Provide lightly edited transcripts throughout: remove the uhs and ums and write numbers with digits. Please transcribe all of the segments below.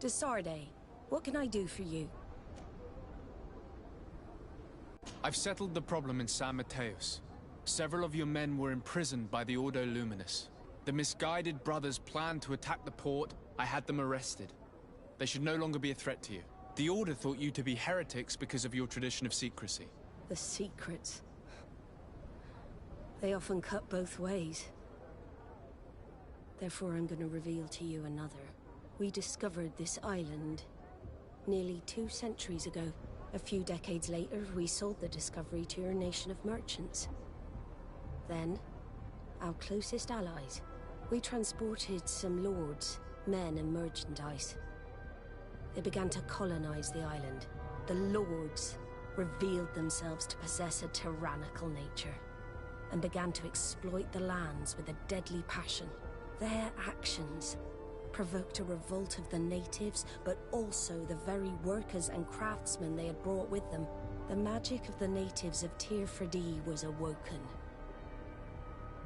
Desarde, what can I do for you? I've settled the problem in San Mateos. Several of your men were imprisoned by the Ordo Luminous. The misguided brothers planned to attack the port. I had them arrested. They should no longer be a threat to you. The Order thought you to be heretics because of your tradition of secrecy. The secrets. They often cut both ways. Therefore, I'm going to reveal to you another. We discovered this island nearly 2 centuries ago. A few decades later, we sold the discovery to your nation of merchants. Then, our closest allies. We transported some lords, men and merchandise. They began to colonize the island. The lords revealed themselves to possess a tyrannical nature and began to exploit the lands with a deadly passion. Their actions provoked a revolt of the natives, but also the very workers and craftsmen they had brought with them. The magic of the natives of Tir-Freddy was awoken.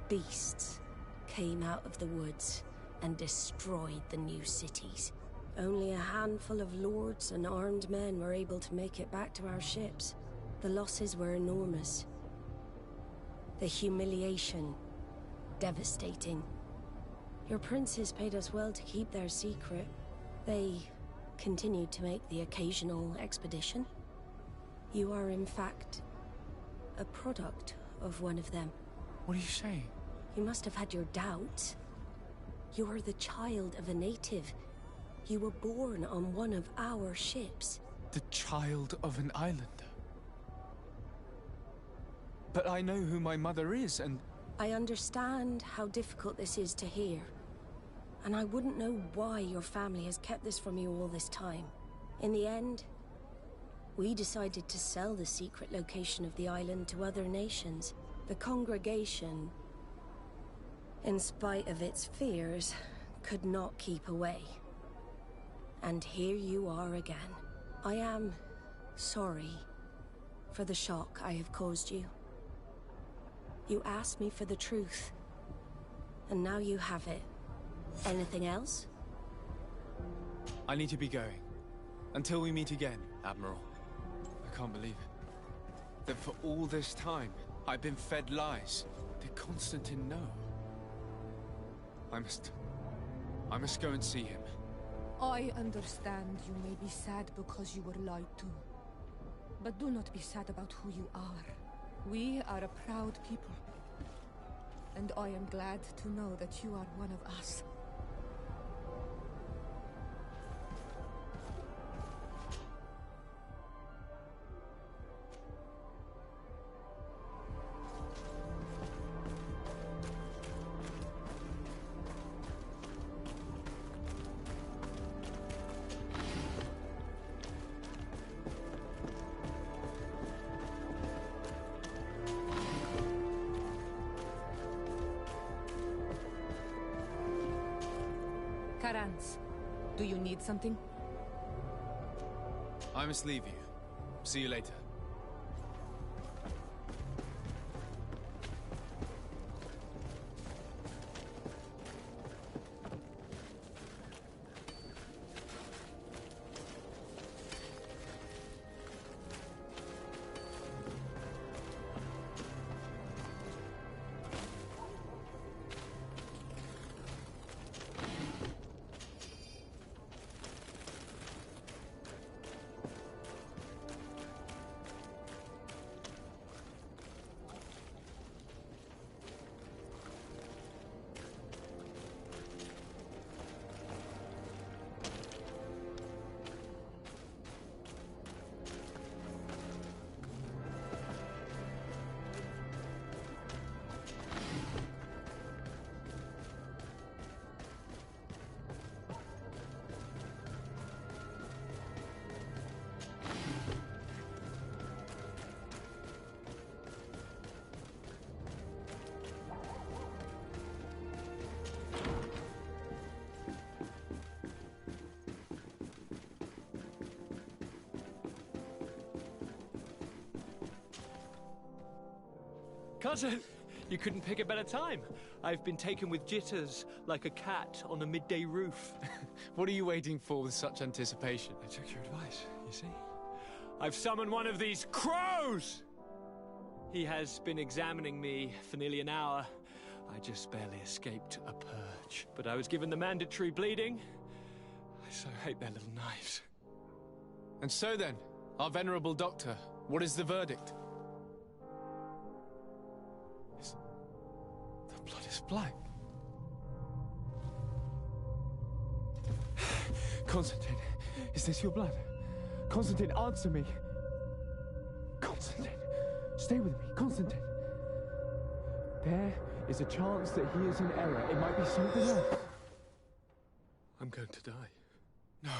Beasts came out of the woods and destroyed the new cities. Only a handful of lords and armed men were able to make it back to our ships. The losses were enormous. The humiliation, devastating. Your princes paid us well to keep their secret. They continued to make the occasional expedition. You are, in fact, a product of one of them. What are you saying? You must have had your doubts. You're the child of a native. You were born on one of our ships. The child of an islander? But I know who my mother is, and... I understand how difficult this is to hear. And I wouldn't know why your family has kept this from you all this time. In the end, we decided to sell the secret location of the island to other nations. The congregation, in spite of its fears, could not keep away. And here you are again. I am sorry for the shock I have caused you. You asked me for the truth, and now you have it. Anything else? I need to be going. Until we meet again, Admiral. I can't believe it. That for all this time, I've been fed lies. Did Constantine know? I must go and see him. I understand you may be sad because you were lied to. But do not be sad about who you are. We are a proud people. And I am glad to know that you are one of us. Karans, do you need something? I must leave you. See you later. Cousin, You couldn't pick a better time. I've been taken with jitters, like a cat on a midday roof. What are you waiting for with such anticipation? I took your advice, you see. I've summoned one of these crows! He has been examining me for nearly an hour. I just barely escaped a purge. But I was given the mandatory bleeding. I so hate their little knives. And so then, our venerable doctor, what is the verdict? The blood is black. Constantine, is this your blood? Constantine, answer me. Constantine, stay with me, Constantine. There is a chance that he is in error. It might be something else. I'm going to die. No,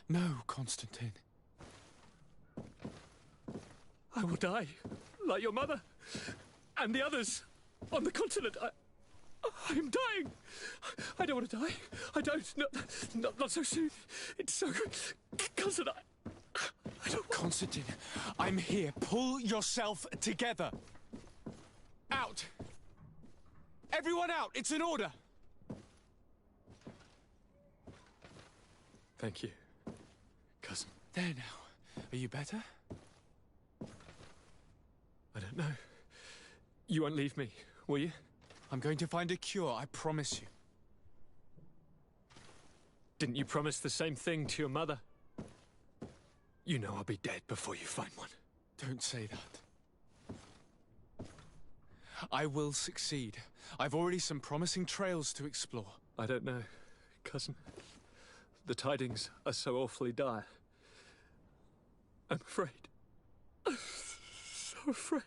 no, Constantine. I will die, like your mother, and the others on the continent. I am dying. I don't want to die. I don't. Not so soon. It's so... Constantine, I don't... Constantine, I'm here. Pull yourself together. Out. Everyone out. It's an order. Thank you, cousin. There now. Are you better? I don't know. You won't leave me, will you? I'm going to find a cure, I promise you. Didn't you promise the same thing to your mother? You know I'll be dead before you find one. Don't say that. I will succeed. I've already some promising trails to explore. I don't know, cousin. The tidings are so awfully dire. I'm afraid. I'm so afraid.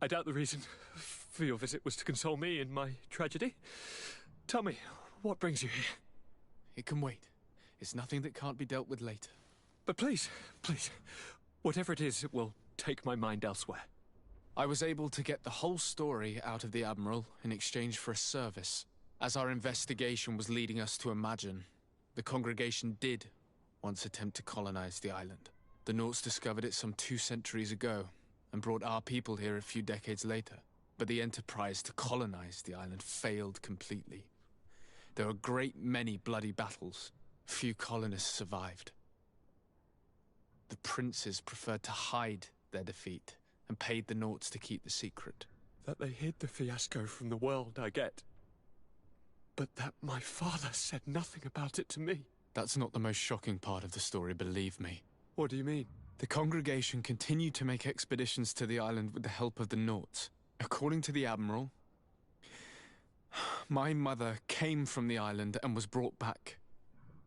I doubt the reason for your visit was to console me in my tragedy. Tell me, what brings you here? It can wait. It's nothing that can't be dealt with later. But please, please, whatever it is, it will take my mind elsewhere. I was able to get the whole story out of the Admiral in exchange for a service. As our investigation was leading us to imagine, the congregation did once attempt to colonize the island. The Nauts discovered it some 2 centuries ago and brought our people here a few decades later. But the enterprise to colonize the island failed completely. There were a great many bloody battles. Few colonists survived. The princes preferred to hide their defeat and paid the Nauts to keep the secret. That they hid the fiasco from the world, I get. But that my father said nothing about it to me. That's not the most shocking part of the story, believe me. What do you mean? The congregation continued to make expeditions to the island with the help of the Nauts. According to the Admiral, my mother came from the island and was brought back.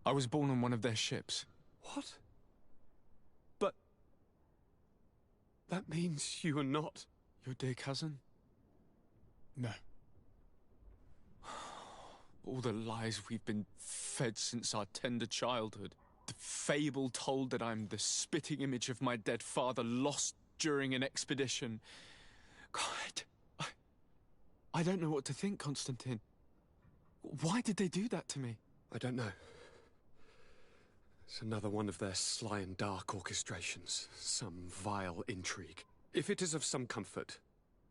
I was born on one of their ships. What? But... that means you are not... Your dear cousin? No. All the lies we've been fed since our tender childhood. The fable told that I'm the spitting image of my dead father lost during an expedition. God, I don't know what to think, Constantine. Why did they do that to me? I don't know. It's another one of their sly and dark orchestrations. Some vile intrigue. If it is of some comfort,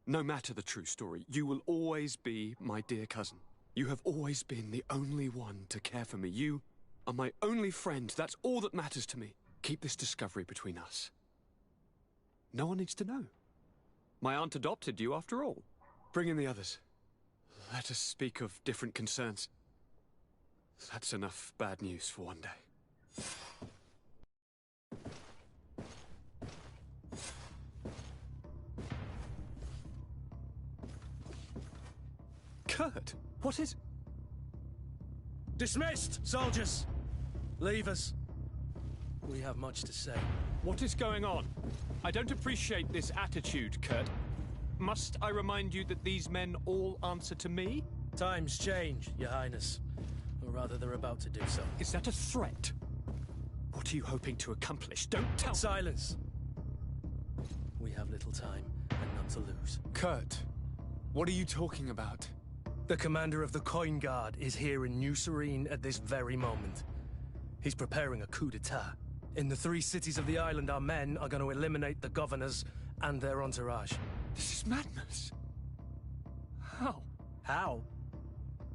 no matter the true story, you will always be my dear cousin. You have always been the only one to care for me. You are my only friend. That's all that matters to me. Keep this discovery between us. No one needs to know. My aunt adopted you after all. Bring in the others. Let us speak of different concerns. That's enough bad news for one day. Kurt, what is... Dismissed, soldiers! Leave us. We have much to say. What is going on? I don't appreciate this attitude, Kurt. Must I remind you that these men all answer to me? Times change, Your Highness. Or rather, they're about to do so. Is that a threat? What are you hoping to accomplish? Don't tell... Silence! We have little time, and none to lose. Kurt, what are you talking about? The commander of the Coin Guard is here in New Serene at this very moment. He's preparing a coup d'etat. In the 3 cities of the island, our men are going to eliminate the governors and their entourage. This is madness. How? How?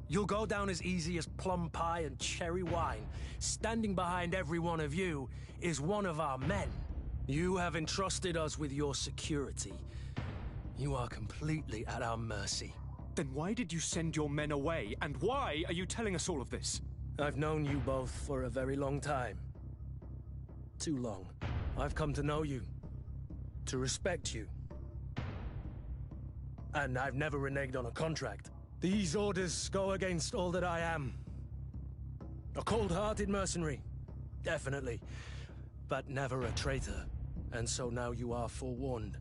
You'll go down as easy as plum pie and cherry wine. Standing behind every one of you is one of our men. You have entrusted us with your security. You are completely at our mercy. Then why did you send your men away? And why are you telling us all of this? I've known you both for a very long time. Too long. I've come to know you. To respect you. And I've never reneged on a contract. These orders go against all that I am. A cold-hearted mercenary. Definitely. But never a traitor. And so now you are forewarned.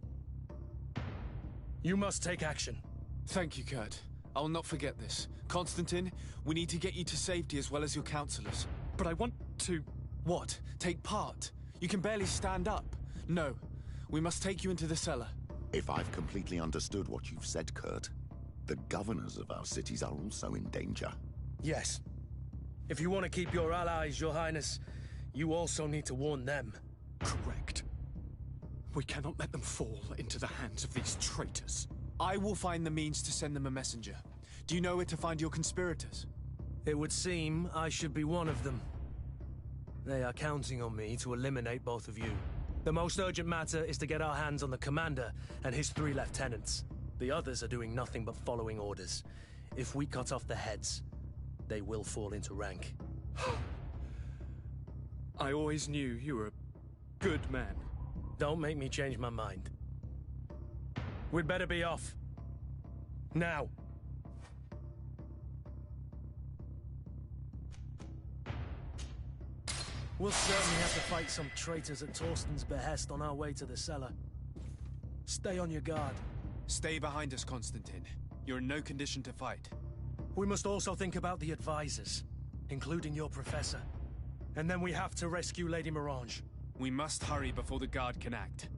You must take action. Thank you, Kurt. I will not forget this. Constantine, we need to get you to safety as well as your counselors. But I want to... What? Take part? You can barely stand up. No. We must take you into the cellar. If I've completely understood what you've said, Kurt, the governors of our cities are also in danger. Yes. If you want to keep your allies, Your Highness, you also need to warn them. Correct. We cannot let them fall into the hands of these traitors. I will find the means to send them a messenger. Do you know where to find your conspirators? It would seem I should be one of them. They are counting on me to eliminate both of you. The most urgent matter is to get our hands on the commander and his 3 lieutenants. The others are doing nothing but following orders. If we cut off the heads, they will fall into rank. I always knew you were a good man. Don't make me change my mind. We'd better be off. Now. We'll certainly have to fight some traitors at Torsten's behest on our way to the cellar. Stay on your guard. Stay behind us, Constantine. You're in no condition to fight. We must also think about the advisors, including your professor. And then we have to rescue Lady Mirange. We must hurry before the guard can act.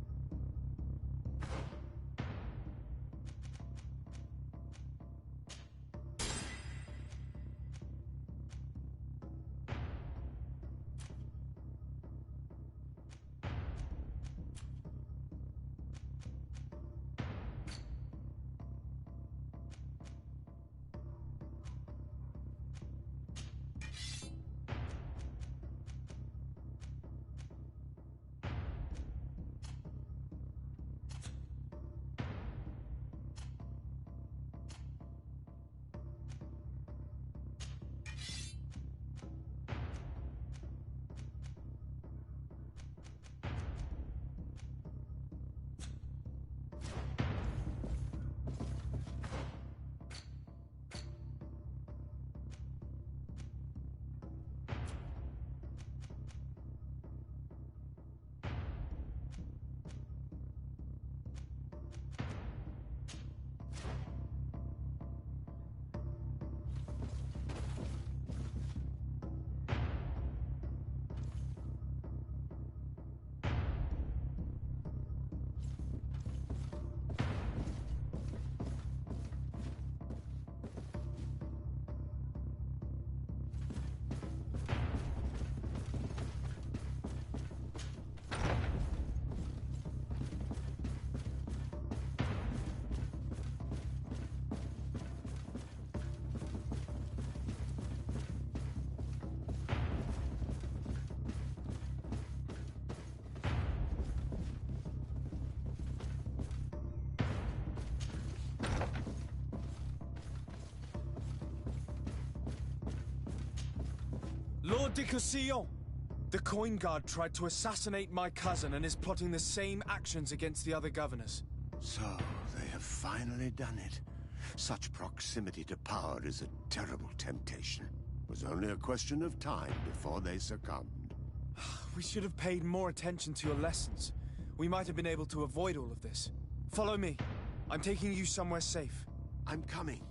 Lord de Cossillon! The coin guard tried to assassinate my cousin and is plotting the same actions against the other governors. So, they have finally done it. Such proximity to power is a terrible temptation. It was only a question of time before they succumbed. We should have paid more attention to your lessons. We might have been able to avoid all of this. Follow me. I'm taking you somewhere safe. I'm coming.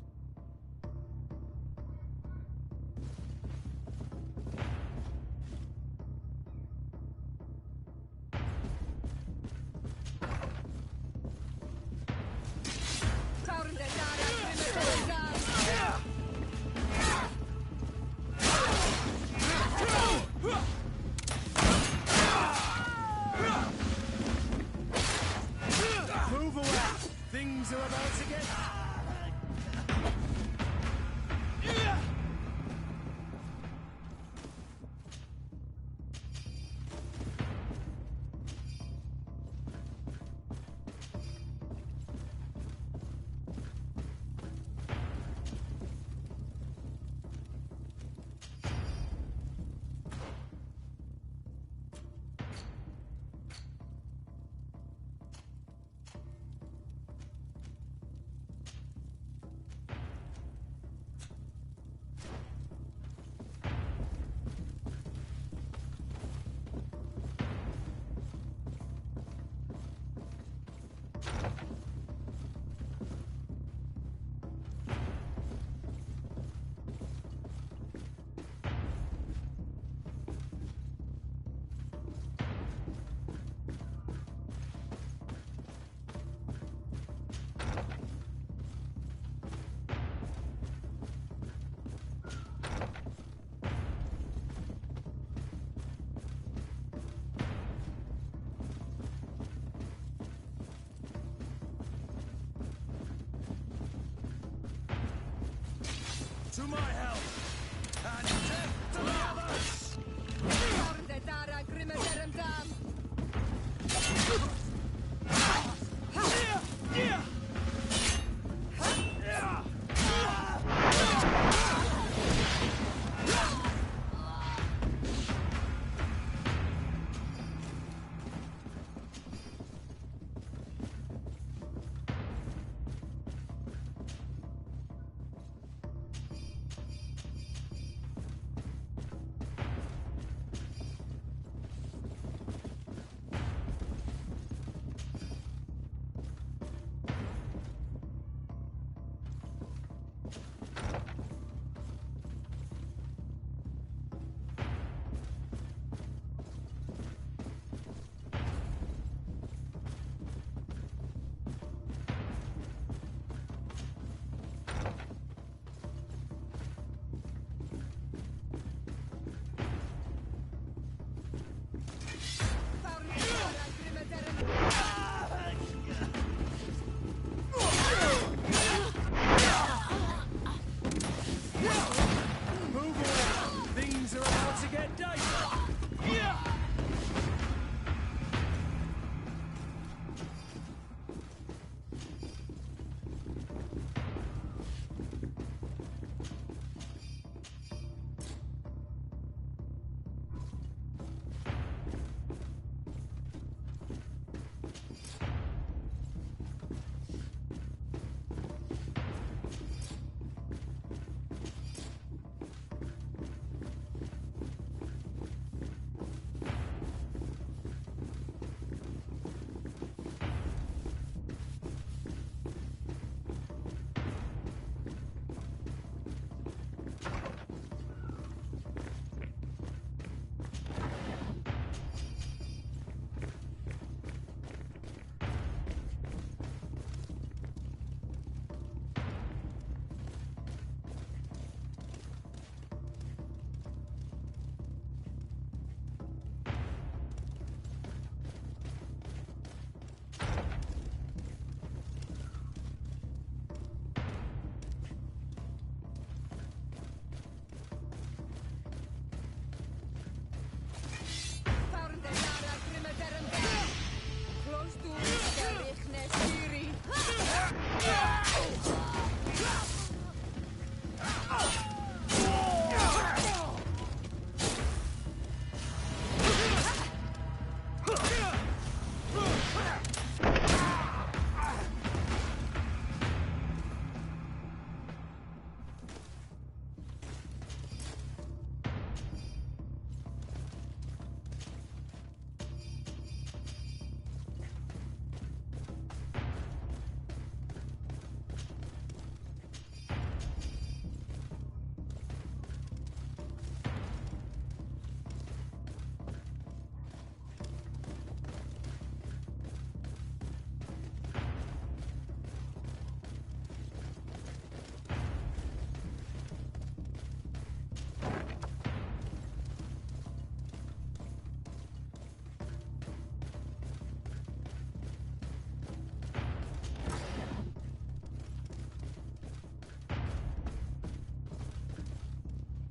my help! And death to the others!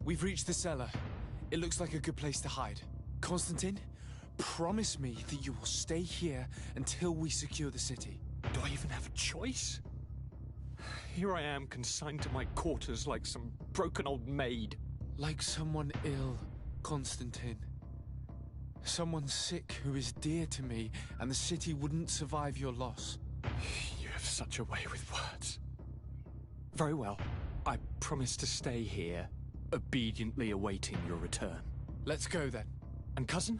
We've reached the cellar. It looks like a good place to hide. Constantine, promise me that you will stay here until we secure the city. Do I even have a choice? Here I am, consigned to my quarters like some broken old maid. Like someone ill, Constantine. Someone sick who is dear to me, and the city wouldn't survive your loss. You have such a way with words. Very well. I promise to stay here, obediently awaiting your return. Let's go then. And cousin?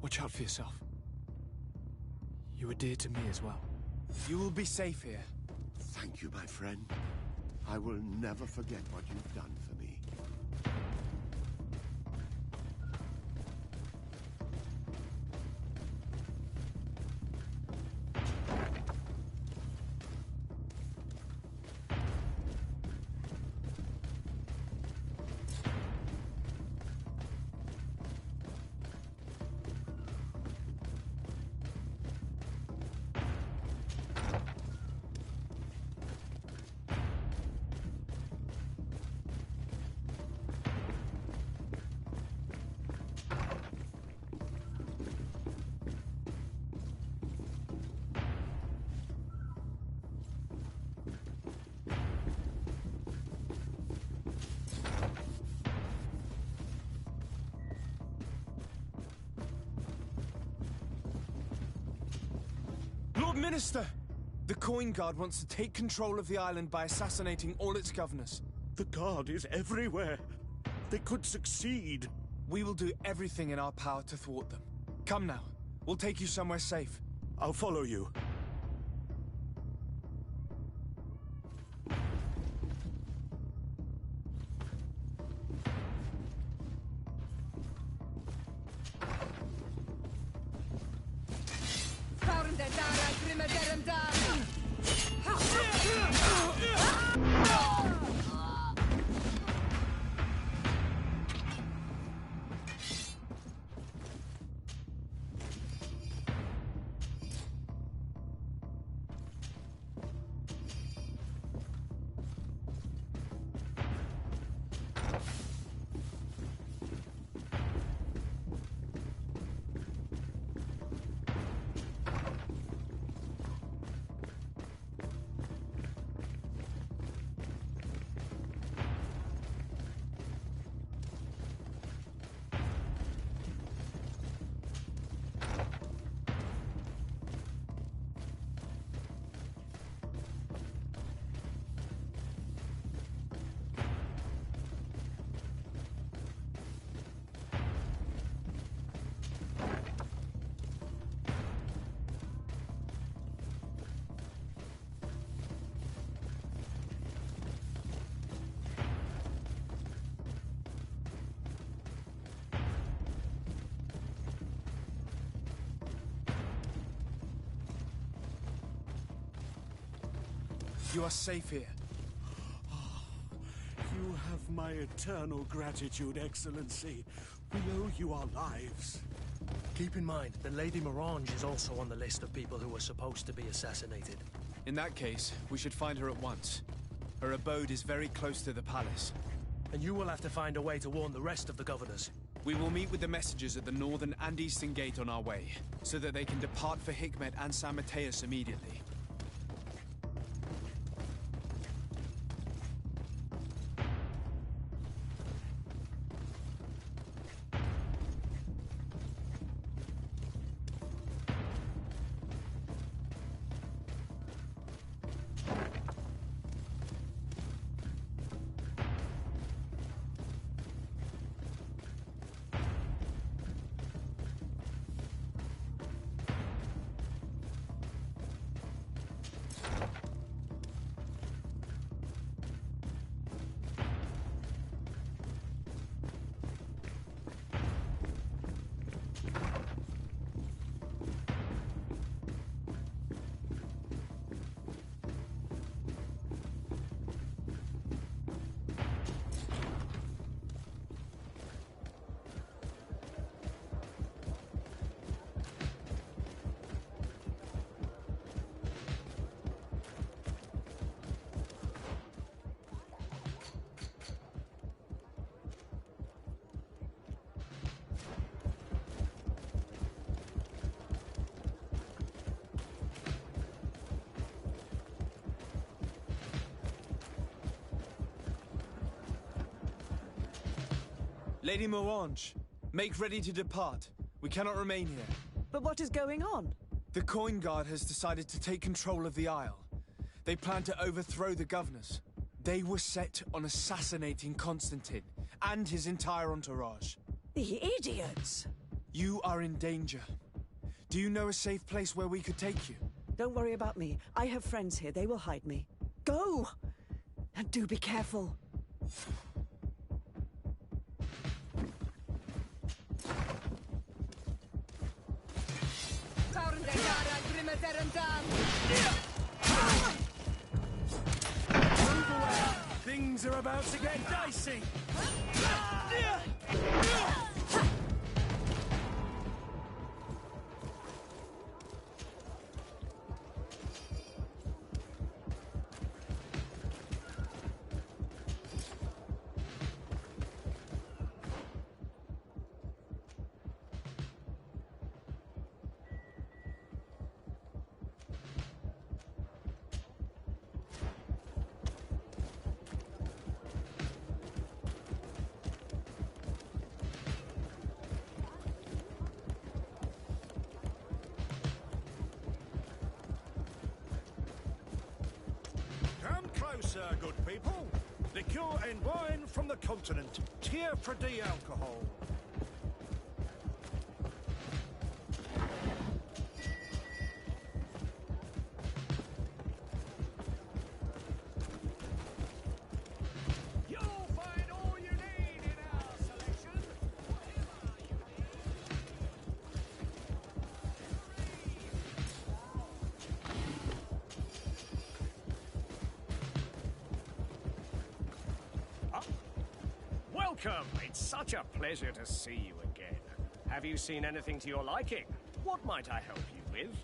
Watch out for yourself. You are dear to me as well. You will be safe here. Thank you, my friend. I will never forget what you've done for me. Minister! The Coin Guard wants to take control of the island by assassinating all its governors. The Guard is everywhere. They could succeed. We will do everything in our power to thwart them. Come now. We'll take you somewhere safe. I'll follow you. You are safe here. You have my eternal gratitude, Excellency. We owe you our lives. Keep in mind that Lady Morange is also on the list of people who are supposed to be assassinated. In that case, we should find her at once. Her abode is very close to the palace. And you will have to find a way to warn the rest of the governors. We will meet with the messengers at the northern and eastern gate on our way, so that they can depart for Hikmet and San Mateus immediately. Lady Morange, make ready to depart. We cannot remain here. But what is going on? The Coin Guard has decided to take control of the Isle. They plan to overthrow the governors. They were set on assassinating Constantine and his entire entourage. The idiots! You are in danger. Do you know a safe place where we could take you? Don't worry about me. I have friends here. They will hide me. Go! And do be careful. Things are about to get dicey! sir, good people. Liqueur and wine from the continent. Tier for the alcohol. Welcome. It's such a pleasure to see you again. Have you seen anything to your liking? What might I help you with?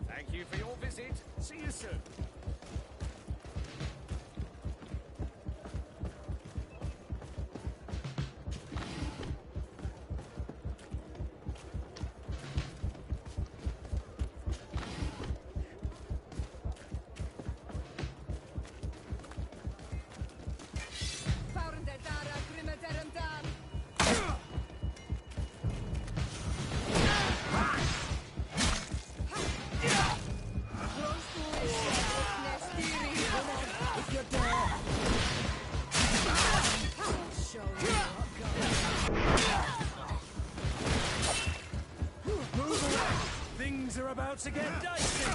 Thank you for your visit. See you soon. Things are about to get dicey.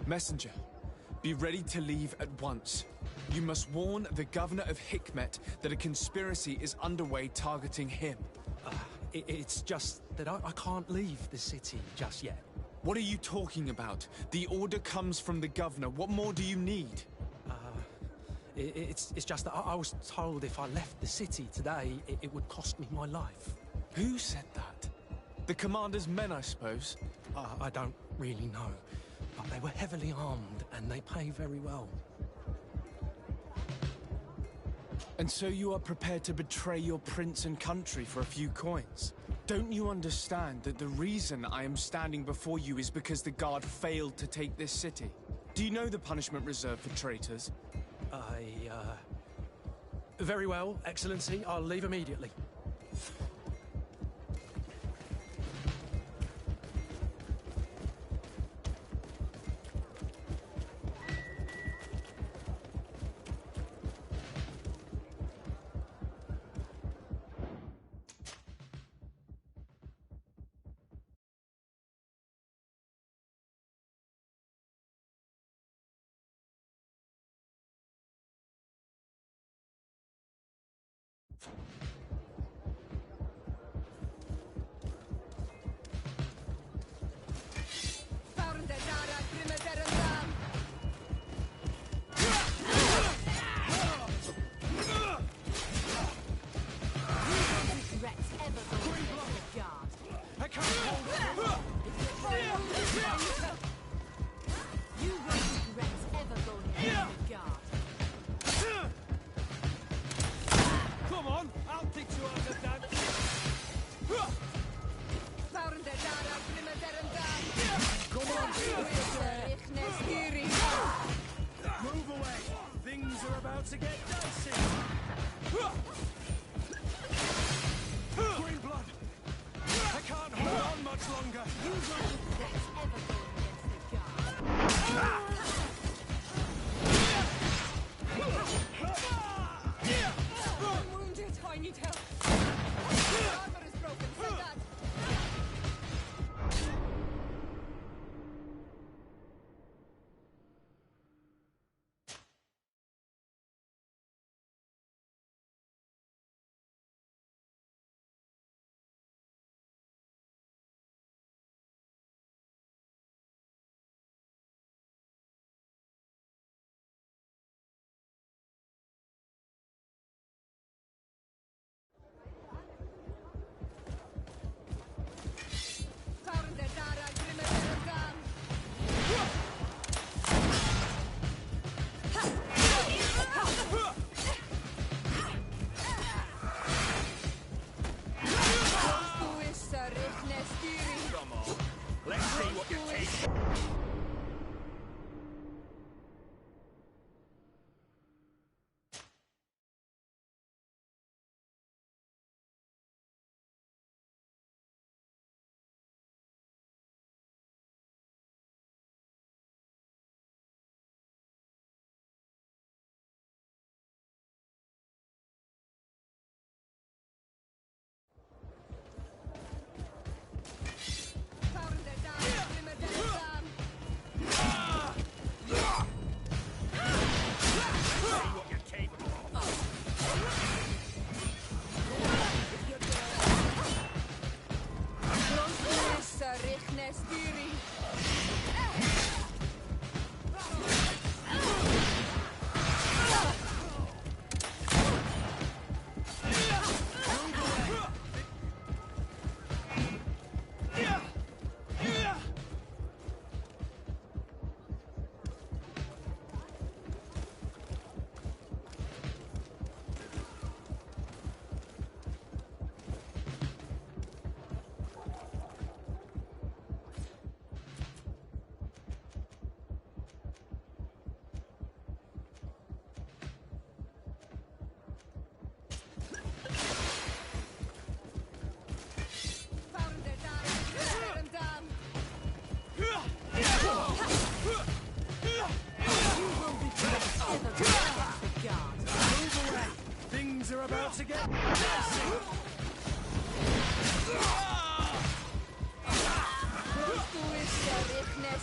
Messenger, be ready to leave at once. You must warn the governor of Hikmet that a conspiracy is underway targeting him. It's just that I can't leave the city just yet. What are you talking about? The order comes from the governor. What more do you need? It's just that I was told if I left the city today, it would cost me my life. Who said that? The commander's men, I suppose? I don't really know, but they were heavily armed and they pay very well. And so you are prepared to betray your prince and country for a few coins? Don't you understand that the reason I am standing before you is because the guard failed to take this city? Do you know the punishment reserved for traitors? Very well, Excellency. I'll leave immediately. Things are about to get messy! Tu ist der Richtner